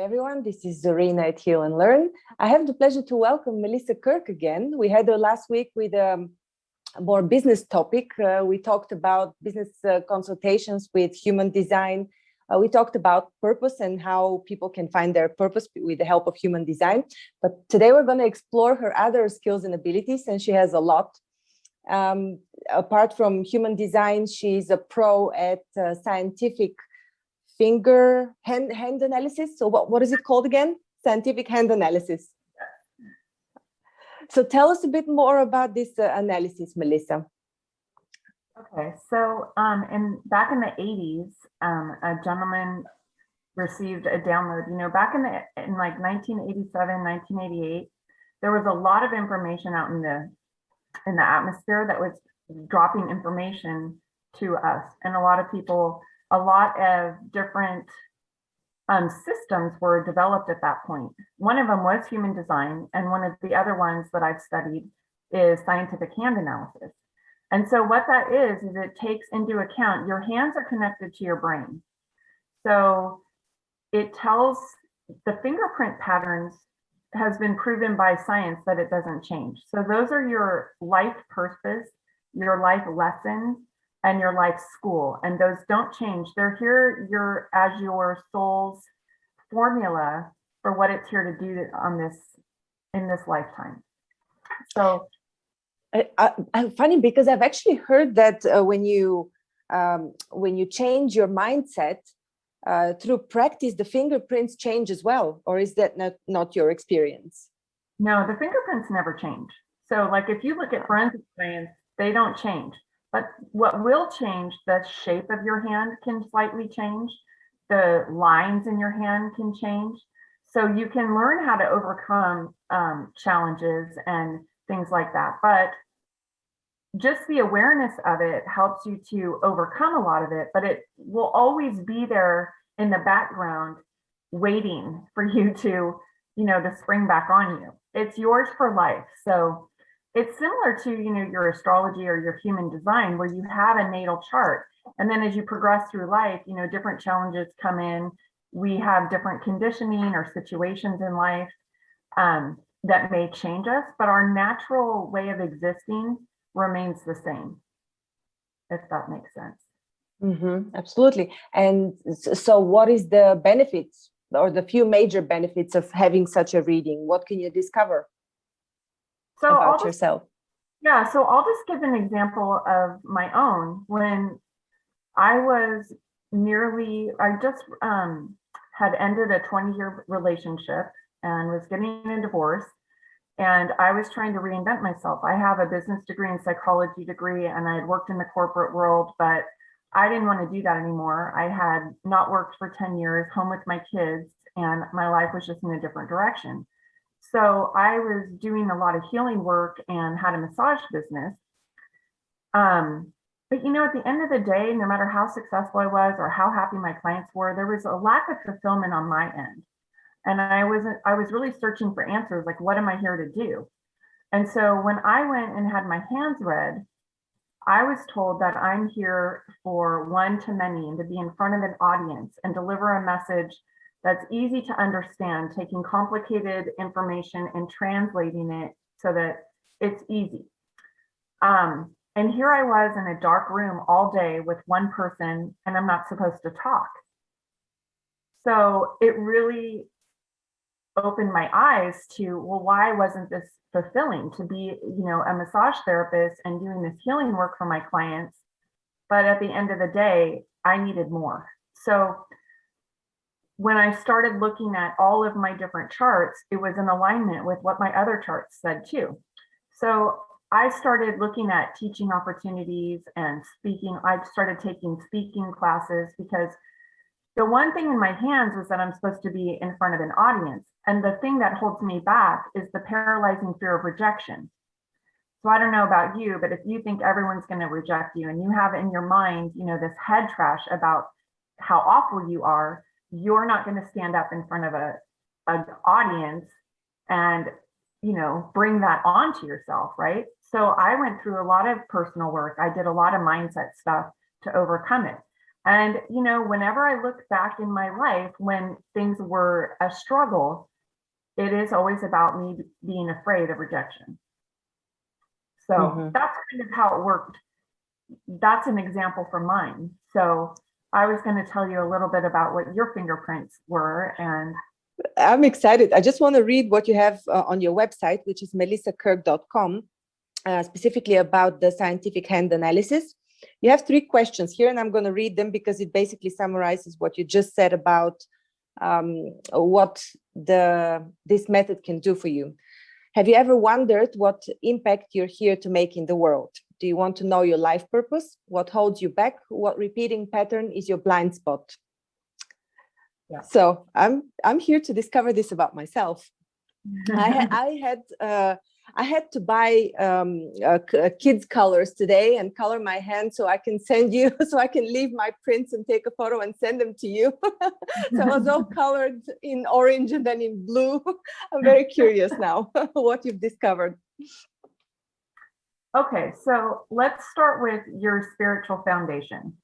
everyone, this is Zorina at Healnlearn. I have the pleasure to welcome Melissa Kirk again. We had her last week with a more business topic. We talked about business consultations with human design. We talked about purpose and how people can find their purpose with the help of human design. But today we're going to explore her other skills and abilities, and she has a lot. Apart from human design, she's a pro at scientific hand analysis. So what is it called again? Scientific hand analysis. So tell us a bit more about this analysis, Melissa. Okay, so back in the 80s, a gentleman received a download. You know, back in like 1987, 1988, there was a lot of information out in the atmosphere that was dropping information to us, and a lot of different systems were developed at that point. One of them was human design, and one of the other ones that I've studied is scientific hand analysis. And so what that is it takes into account your hands are connected to your brain. So it tells the fingerprint patterns has been proven by science that it doesn't change. So those are your life purpose, your life lessons, and your life school, and those don't change. They're here as your soul's formula for what it's here to do in this lifetime. So I'm funny because I've actually heard that when you change your mindset through practice, the fingerprints change as well, or is that not your experience? No, the fingerprints never change. So like if you look at forensic science, they don't change. But what will change, the shape of your hand can slightly change. The lines in your hand can change. So you can learn how to overcome challenges and things like that. But just the awareness of it helps you to overcome a lot of it, but it will always be there in the background waiting for you to spring back on you. It's yours for life. So it's similar to, your astrology or your human design, where you have a natal chart. And then as you progress through life, different challenges come in. We have different conditioning or situations in life that may change us, but our natural way of existing remains the same, if that makes sense. Mm-hmm, absolutely. And so what is the benefits or the few major benefits of having such a reading? What can you discover about yourself? Yeah, so I'll just give an example of my own. When I was I just had ended a 20-year relationship and was getting a divorce, and I was trying to reinvent myself. I have a business degree and psychology degree, and I had worked in the corporate world, but I didn't want to do that anymore. I had not worked for 10 years, home with my kids, and my life was just in a different direction. So I was doing a lot of healing work and had a massage business. But at the end of the day, no matter how successful I was or how happy my clients were, there was a lack of fulfillment on my end. And I was really searching for answers, like, what am I here to do? And so when I went and had my hands read, I was told that I'm here for one to many and to be in front of an audience and deliver a message that's easy to understand, taking complicated information and translating it so that it's easy. And here I was in a dark room all day with one person, and I'm not supposed to talk. So it really opened my eyes to, well, why wasn't this fulfilling to be, a massage therapist and doing this healing work for my clients? But at the end of the day, I needed more. So when I started looking at all of my different charts, it was in alignment with what my other charts said too. So I started looking at teaching opportunities and speaking. I started taking speaking classes because the one thing in my hands was that I'm supposed to be in front of an audience. And the thing that holds me back is the paralyzing fear of rejection. So I don't know about you, but if you think everyone's going to reject you and you have in your mind, this head trash about how awful you are, you're not going to stand up in front of an audience and, bring that onto yourself, right? So I went through a lot of personal work. I did a lot of mindset stuff to overcome it. And, whenever I look back in my life when things were a struggle, it is always about me being afraid of rejection. So that's kind of how it worked. That's an example from mine. So I was going to tell you a little bit about what your fingerprints were. And I'm excited. I just want to read what you have on your website, which is melissakirk.com, specifically about the scientific hand analysis. You have 3 questions here, and I'm going to read them because it basically summarizes what you just said about what this method can do for you. Have you ever wondered what impact you're here to make in the world? Do you want to know your life purpose? What holds you back? What repeating pattern is your blind spot? Yeah. So I'm here to discover this about myself. I had to buy kids colors today and color my hand so I can send you, so I can leave my prints and take a photo and send them to you. So I was all colored in orange and then in blue. I'm very curious now what you've discovered. Okay, so let's start with your spiritual foundation.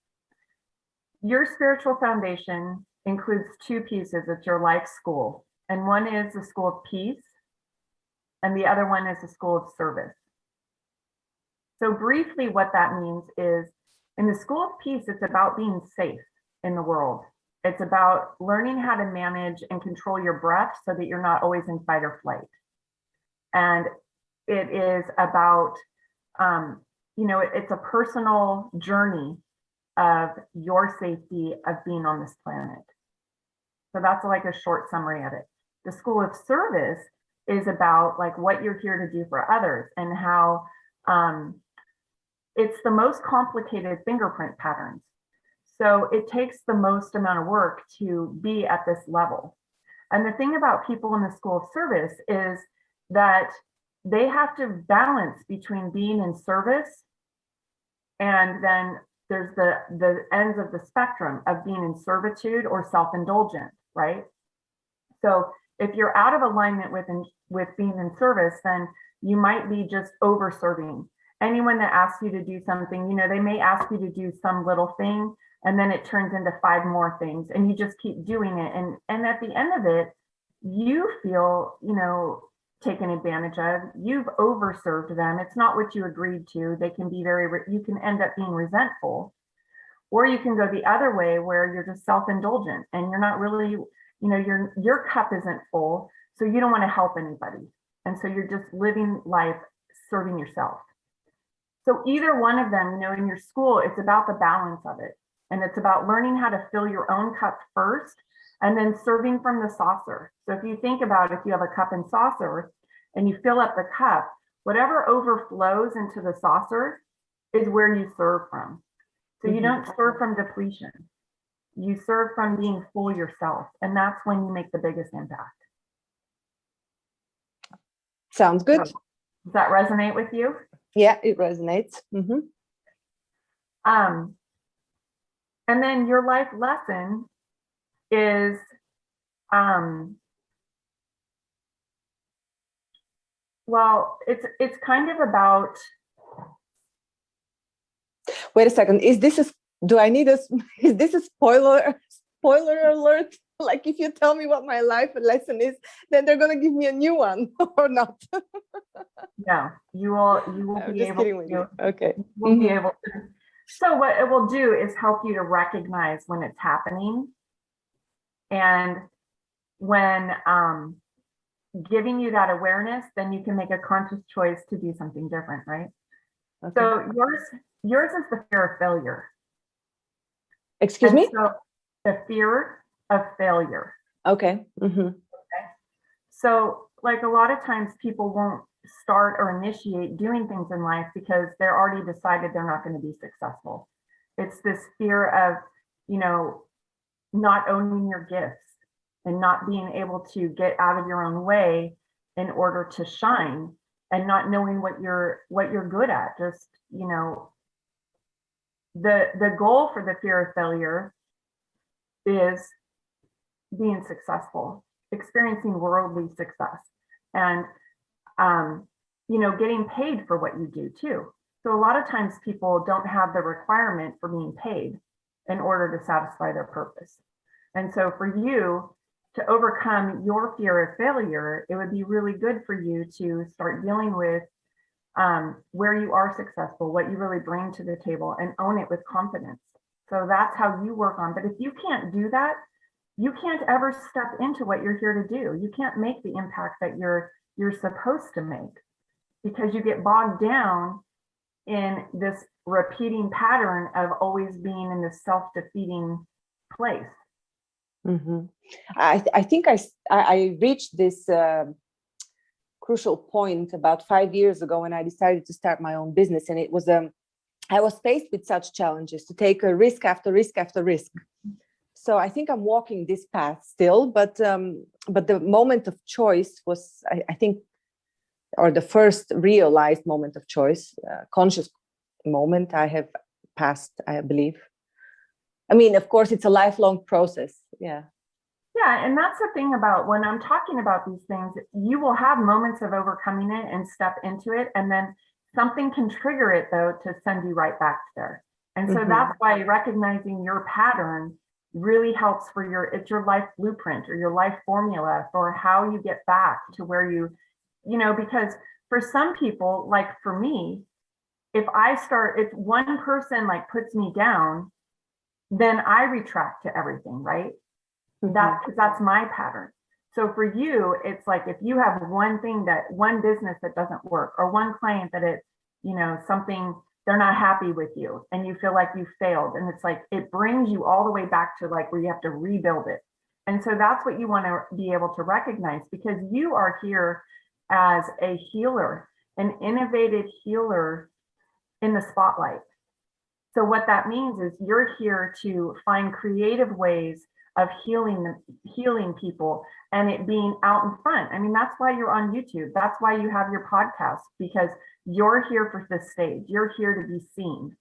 Your spiritual foundation includes 2 pieces. It's your life school, and one is the school of peace, and the other one is the school of service. So briefly, what that means is in the school of peace, it's about being safe in the world. It's about learning how to manage and control your breath so that you're not always in fight or flight. And it is about, it's a personal journey of your safety of being on this planet. So that's like a short summary of it. The school of service is about like what you're here to do for others and how it's the most complicated fingerprint patterns. So it takes the most amount of work to be at this level. And the thing about people in the school of service is that they have to balance between being in service, and then there's the ends of the spectrum of being in servitude or self-indulgent, right? So if you're out of alignment with being in service, then you might be just over serving. Anyone that asks you to do something, they may ask you to do some little thing, and then it turns into 5 more things, and you just keep doing it. And at the end of it, you feel, taken advantage of. You've overserved them. It's not what you agreed to. They can be you can end up being resentful, or you can go the other way where you're just self-indulgent and you're not really, your cup isn't full, so you don't want to help anybody. And so you're just living life serving yourself. So either one of them, in your school, it's about the balance of it. And it's about learning how to fill your own cup first and then serving from the saucer. So if you think about if you have a cup and saucer and you fill up the cup, whatever overflows into the saucer is where you serve from. So you don't serve from depletion. You serve from being full yourself. And that's when you make the biggest impact. Sounds good. So, does that resonate with you? Yeah, it resonates. And then your life lesson is well, it's kind of about. Wait a second. Is this a spoiler alert? Like if you tell me what my life lesson is, then they're going to give me a new one or not? No, you will be able to. Okay. You will be able to. So what it will do is help you to recognize when it's happening, and when giving you that awareness, then you can make a conscious choice to do something different, right? Okay. So yours is the fear of failure. Excuse me? So the fear of failure. Okay. Okay. So like a lot of times people won't start or initiate doing things in life because they're already decided they're not going to be successful. It's this fear of, not owning your gifts and not being able to get out of your own way in order to shine, and not knowing what you're good at. Just, the goal for the fear of failure is being successful, experiencing worldly success, and getting paid for what you do too. So a lot of times people don't have the requirement for being paid. in order to satisfy their purpose. And so for you to overcome your fear of failure, it would be really good for you to start dealing with where you are successful, what you really bring to the table, and own it with confidence. So that's how you work on. But if you can't do that, you can't ever step into what you're here to do. You can't make the impact that you're supposed to make, because you get bogged down in this repeating pattern of always being in this self-defeating place. Mm-hmm. I think I reached this crucial point about 5 years ago when I decided to start my own business, and it was I was faced with such challenges to take a risk after risk after risk. So I think I'm walking this path still, but the moment of choice was, I think, or the first realized moment of choice, conscious moment I have passed, I believe. I mean, of course, it's a lifelong process. Yeah. Yeah, and that's the thing about when I'm talking about these things, you will have moments of overcoming it and step into it, and then something can trigger it, though, to send you right back there. And so that's why recognizing your pattern really helps for it's your life blueprint or your life formula for how you get back to where you know, because for some people, like for me, if one person like puts me down, then I retract to everything, right? That's my pattern. So for you, it's like if you have one business that doesn't work, or one client that something, they're not happy with you and you feel like you failed, and it's like it brings you all the way back to like where you have to rebuild it. And so that's what you want to be able to recognize, because you are here as a healer, an innovative healer in the spotlight. So what that means is you're here to find creative ways of healing people, and it being out in front. I mean, that's why you're on YouTube. That's why you have your podcast, because you're here for this stage. You're here to be seen.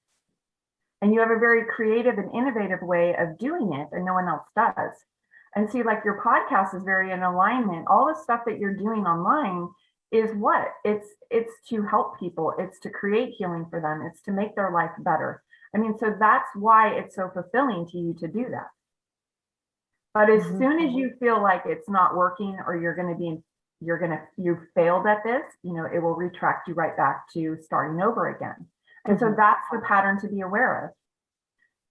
And you have a very creative and innovative way of doing it that no one else does. And see, like your podcast is very in alignment. All the stuff that you're doing online is what? It's to help people. It's to create healing for them. It's to make their life better. I mean, so that's why it's so fulfilling to you to do that. But as soon as you feel like it's not working, or you've failed at this, it will retract you right back to starting over again. And so that's the pattern to be aware of.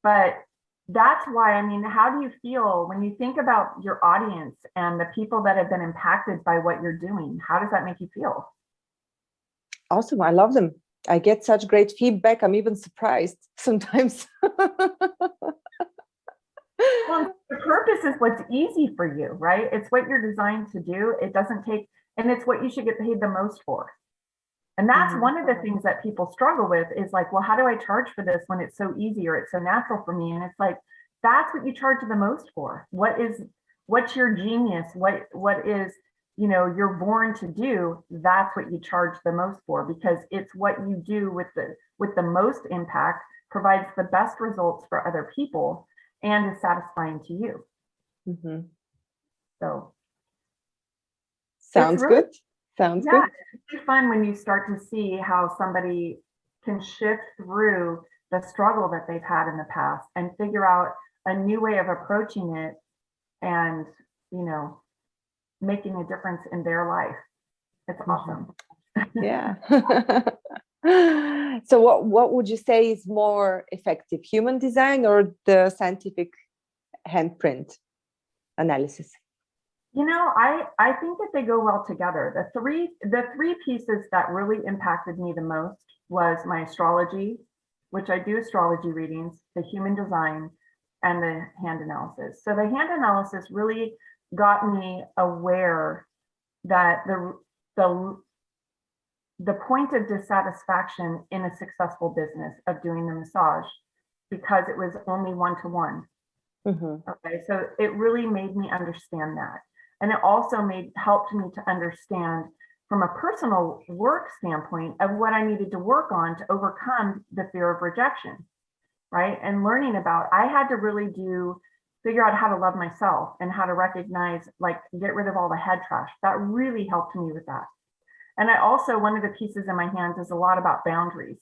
But that's why, I mean, how do you feel when you think about your audience and the people that have been impacted by what you're doing? How does that make you feel? Awesome. I love them. I get such great feedback. I'm even surprised sometimes. Well, the purpose is what's easy for you, right? It's what you're designed to do. It doesn't take, and it's what you should get paid the most for. And that's one of the things that people struggle with, is like, well, how do I charge for this when it's so easy or it's so natural for me? And it's like, that's what you charge the most for. What's your genius? What is, you're born to do? That's what you charge the most for, because it's what you do with the most impact, provides the best results for other people, and is satisfying to you. So sounds really good. Sounds good. It's really fun when you start to see how somebody can shift through the struggle that they've had in the past and figure out a new way of approaching it, and making a difference in their life. It's awesome. Yeah. So what would you say is more effective, human design or the scientific handprint analysis? I think that they go well together. The three pieces that really impacted me the most was my astrology, which I do astrology readings, the human design, and the hand analysis. So the hand analysis really got me aware that the point of dissatisfaction in a successful business of doing the massage, because it was only one-to-one. Okay, so it really made me understand that. And it also helped me to understand from a personal work standpoint of what I needed to work on to overcome the fear of rejection, right? And learning about, I had to really figure out how to love myself and how to recognize, like, get rid of all the head trash. That really helped me with that. And I also, one of the pieces in my hands is a lot about boundaries.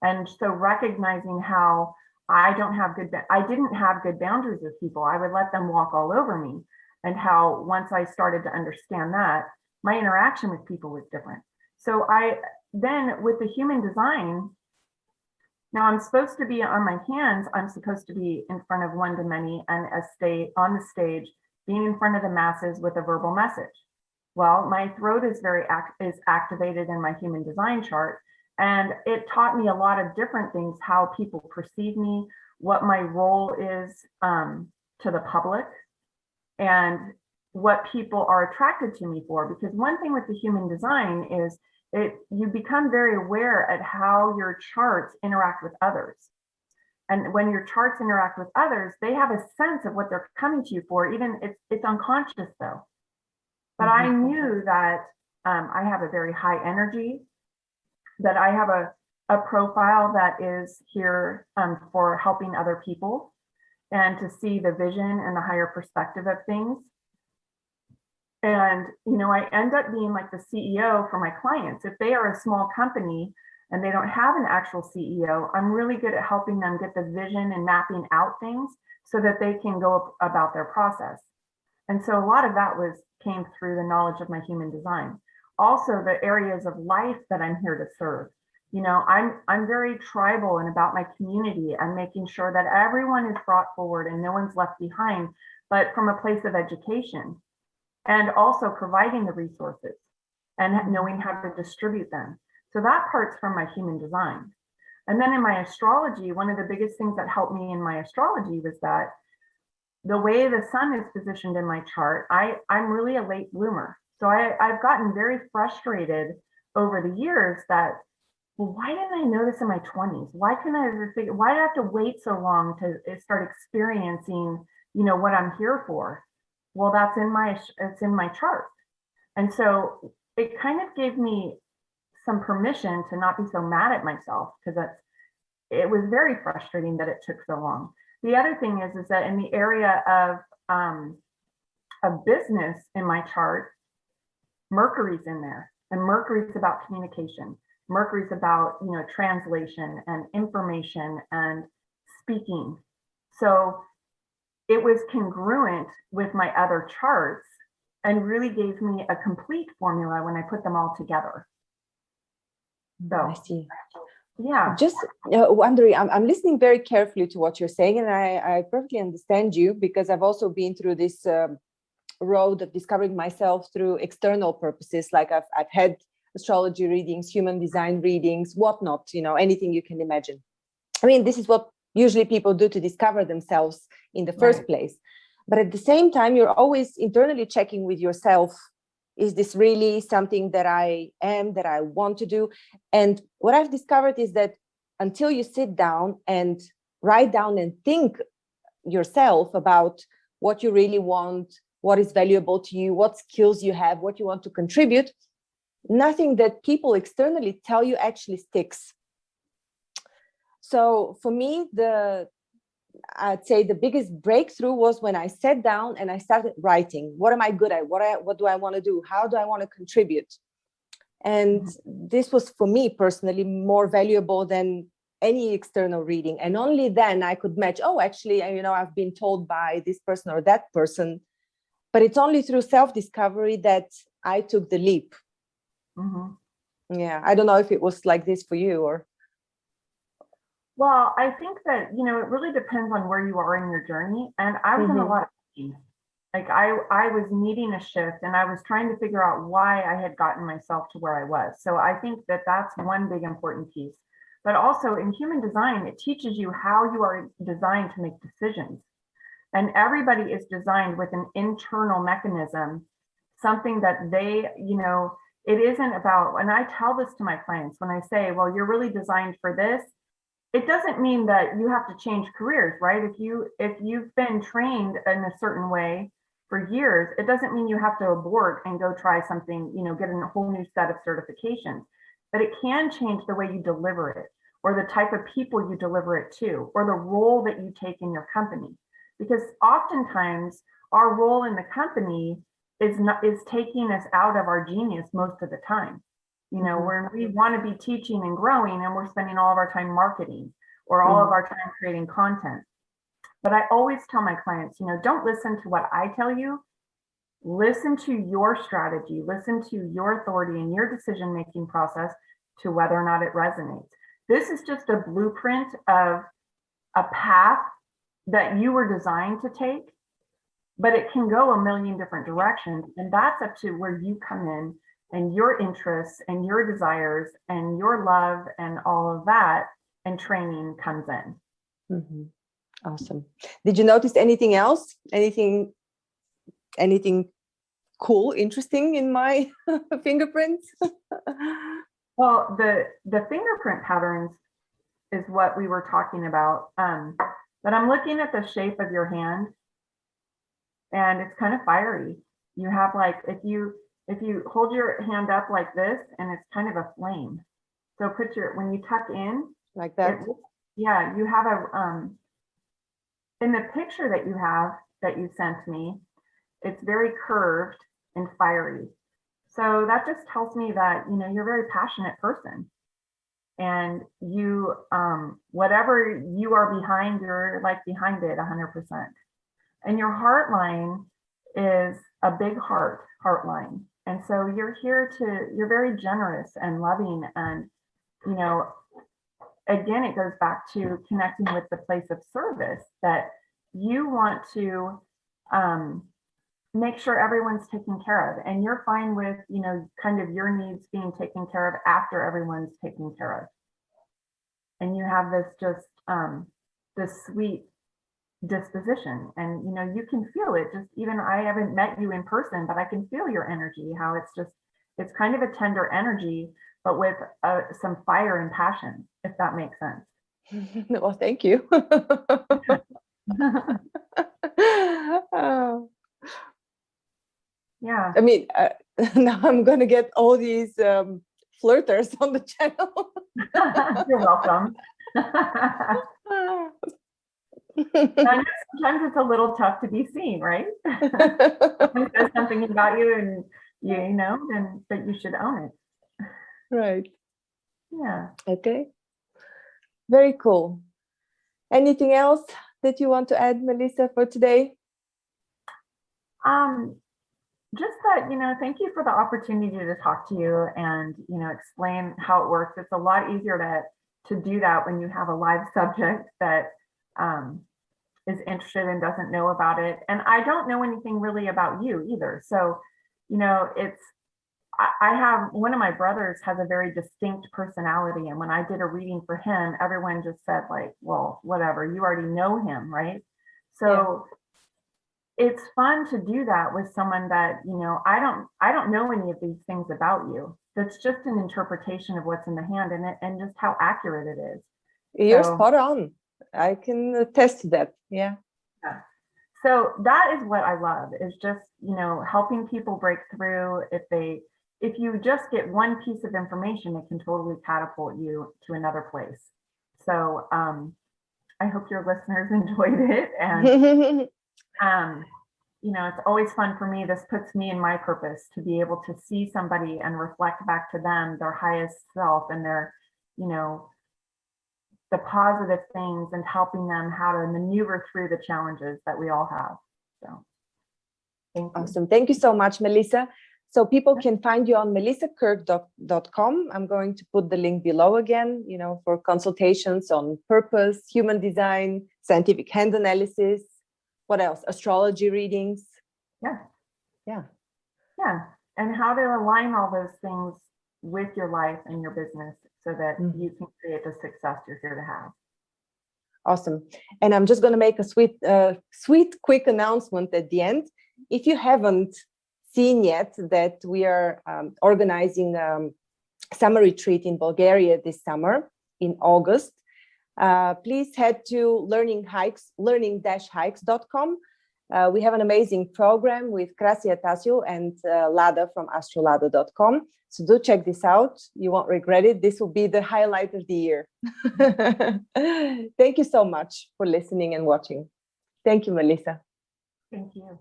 And so recognizing how I didn't have good boundaries with people. I would let them walk all over me. And how once I started to understand that, my interaction with people was different. So then with the human design, now I'm supposed to be on my hands, I'm supposed to be in front of one to many and stay on the stage, being in front of the masses with a verbal message. Well, my throat is is activated in my human design chart. And it taught me a lot of different things, how people perceive me, what my role is to the public, and what people are attracted to me for. Because one thing with the human design is you become very aware at how your charts interact with others. And when your charts interact with others, they have a sense of what they're coming to you for. Even it's unconscious though. But I knew that I have a very high energy, that I have a profile that is here for helping other people and to see the vision and the higher perspective of things. And, I end up being like the CEO for my clients. If they are a small company and they don't have an actual CEO, I'm really good at helping them get the vision and mapping out things so that they can go about their process. And so a lot of that came through the knowledge of my human design. Also, the areas of life that I'm here to serve. I'm very tribal and about my community. I'm making sure that everyone is brought forward and no one's left behind, but from a place of education, and also providing the resources and knowing how to distribute them. So that part's from my human design. And then in my astrology, one of the biggest things that helped me in my astrology was that the way the sun is positioned in my chart, I'm really a late bloomer. So I've gotten very frustrated over the years that, well, why didn't I know this in my 20s? Why couldn't I ever figure, why do I have to wait so long to start experiencing, what I'm here for? Well, it's in my chart. And so it kind of gave me some permission to not be so mad at myself, because it was very frustrating that it took so long. The other thing is that in the area of business in my chart, Mercury's in there, and Mercury's about communication. Mercury's about, translation and information and speaking. So it was congruent with my other charts and really gave me a complete formula when I put them all together. So, I see. Yeah. Just wondering, I'm listening very carefully to what you're saying, and I perfectly understand you, because I've also been through this road of discovering myself through external purposes. Like I've had astrology readings, human design readings, whatnot, anything you can imagine. I mean, this is what usually people do to discover themselves in the first place. But at the same time, you're always internally checking with yourself, is this really something that I am, that I want to do? And what I've discovered is that until you sit down and write down and think yourself about what you really want, what is valuable to you, what skills you have, what you want to contribute, nothing that people externally tell you actually sticks. So for me, I'd say the biggest breakthrough was when I sat down and I started writing. What am I good at? What do I want to do? How do I want to contribute? And this was, for me personally, more valuable than any external reading. And only then I could match, oh, actually, I've been told by this person or that person. But it's only through self-discovery that I took the leap. Yeah, I don't know if it was like this for you or... Well, I think that, it really depends on where you are in your journey. And I was in a lot of pain. Like I was needing a shift, and I was trying to figure out why I had gotten myself to where I was. So I think that that's one big important piece. But also in human design, it teaches you how you are designed to make decisions. And everybody is designed with an internal mechanism, something that they, it isn't about, and I tell this to my clients when I say, well, you're really designed for this. It doesn't mean that you have to change careers, right? If you've been trained in a certain way for years, it doesn't mean you have to abort and go try something, get a whole new set of certifications. But it can change the way you deliver it, or the type of people you deliver it to, or the role that you take in your company. Because oftentimes our role in the company is taking us out of our genius most of the time. Where we want to be teaching and growing, and we're spending all of our time marketing, or all of our time creating content. But I always tell my clients, don't listen to what I tell you. Listen to your strategy, listen to your authority and your decision-making process to whether or not it resonates. This is just a blueprint of a path that you were designed to take, but it can go a million different directions. And that's up to where you come in and your interests and your desires and your love and all of that and training comes in. Mm-hmm. Awesome. Did you notice anything else? Anything cool, interesting in my fingerprints? Well, the fingerprint patterns is what we were talking about. But I'm looking at the shape of your hand and it's kind of fiery. You have like, if you hold your hand up like this and it's kind of a flame. So when you tuck in like that. Yeah, you have in the picture that you sent me, it's very curved and fiery. So that just tells me that, you're a very passionate person. And you, whatever you are behind, you're like behind it 100%. And your heart line is a big heart line. And so you're very generous and loving. And, again, it goes back to connecting with the place of service that you want to make sure everyone's taken care of. And you're fine with, kind of your needs being taken care of after everyone's taken care of. And you have this just this sweet disposition, and you can feel it. Just even I haven't met you in person, but I can feel your energy, how it's kind of a tender energy, but with some fire and passion, if that makes sense. Well, thank you. Oh. Yeah. I mean, now I'm going to get all these flirters on the channel. You're welcome. I know sometimes it's a little tough to be seen, right? Someone says something about you and then that you should own it. Right. Yeah. Okay. Very cool. Anything else that you want to add, Melissa, for today? Just that, thank you for the opportunity to talk to you and, explain how it works. It's a lot easier to do that when you have a live subject that is interested and doesn't know about it. And I don't know anything really about you either. So, I have, one of my brothers has a very distinct personality. And when I did a reading for him, everyone just said like, well, whatever, you already know him, right? So it's fun to do that with someone that, I don't know any of these things about you. That's just an interpretation of what's in the hand and just how accurate it is. You're spot on. I can attest to that. Yeah. So that is what I love, is just, helping people break through. If you just get one piece of information, it can totally catapult you to another place. So I hope your listeners enjoyed it. And it's always fun for me. This puts me in my purpose to be able to see somebody and reflect back to them their highest self and their, the positive things, and helping them how to maneuver through the challenges that we all have. So thank you. Awesome. Thank you so much, Melissa. So people can find you on melissakirk.com. I'm going to put the link below again, for consultations on purpose, human design, scientific hand analysis. What else? Astrology readings. Yeah. And how to align all those things with your life and your business so that you can create the success you're here to have. Awesome. And I'm just going to make a sweet, quick announcement at the end. If you haven't seen yet that we are organizing a summer retreat in Bulgaria this summer in August, please head to learning-hikes.com. We have an amazing program with Krasia Tasio and Lada from astrolada.com. So do check this out. You won't regret it. This will be the highlight of the year. Thank you so much for listening and watching. Thank you, Melissa. Thank you.